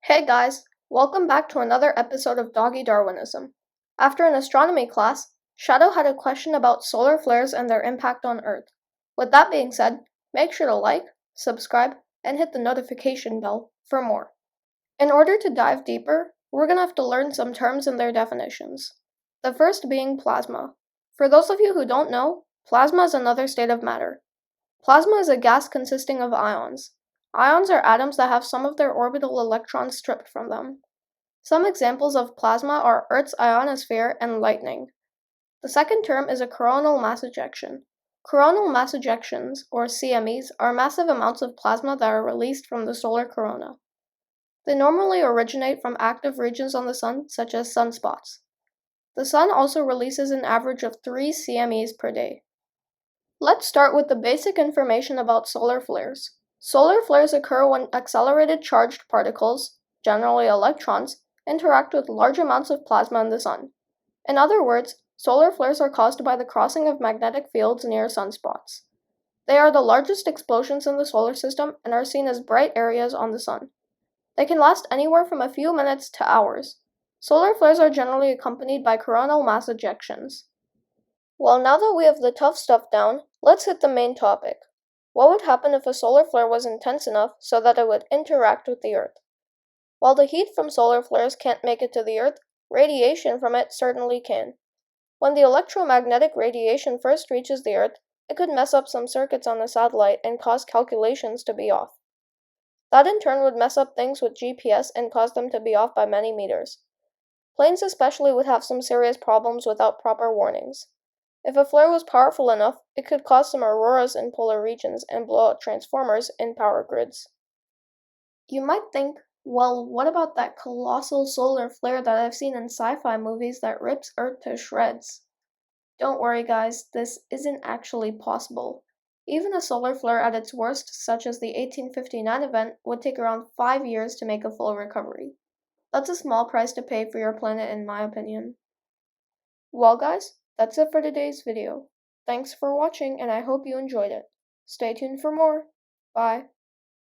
Hey guys, welcome back to another episode of Doggy Darwinism. After an astronomy class, Shadow had a question about solar flares and their impact on Earth. With that being said, make sure to like, subscribe, and hit the notification bell for more. In order to dive deeper, we're gonna have to learn some terms and their definitions. The first being plasma. For those of you who don't know, plasma is another state of matter. Plasma is a gas consisting of ions. Ions are atoms that have some of their orbital electrons stripped from them. Some examples of plasma are Earth's ionosphere and lightning. The second term is a coronal mass ejection. Coronal mass ejections, or CMEs, are massive amounts of plasma that are released from the solar corona. They normally originate from active regions on the sun, such as sunspots. The sun also releases an average of 3 CMEs per day. Let's start with the basic information about solar flares. Solar flares occur when accelerated charged particles, generally electrons, interact with large amounts of plasma in the sun. In other words, solar flares are caused by the crossing of magnetic fields near sunspots. They are the largest explosions in the solar system and are seen as bright areas on the sun. They can last anywhere from a few minutes to hours. Solar flares are generally accompanied by coronal mass ejections. Well, now that we have the tough stuff down, let's hit the main topic. What would happen if a solar flare was intense enough so that it would interact with the Earth? While the heat from solar flares can't make it to the Earth, radiation from it certainly can. When the electromagnetic radiation first reaches the Earth, it could mess up some circuits on the satellite and cause calculations to be off. That in turn would mess up things with GPS and cause them to be off by many meters. Planes especially would have some serious problems without proper warnings. If a flare was powerful enough, it could cause some auroras in polar regions and blow out transformers in power grids. You might think, well, what about that colossal solar flare that I've seen in sci-fi movies that rips Earth to shreds? Don't worry guys, this isn't actually possible. Even a solar flare at its worst, such as the 1859 event, would take around 5 years to make a full recovery. That's a small price to pay for your planet in my opinion. Well guys, that's it for today's video. Thanks for watching and I hope you enjoyed it. Stay tuned for more. Bye.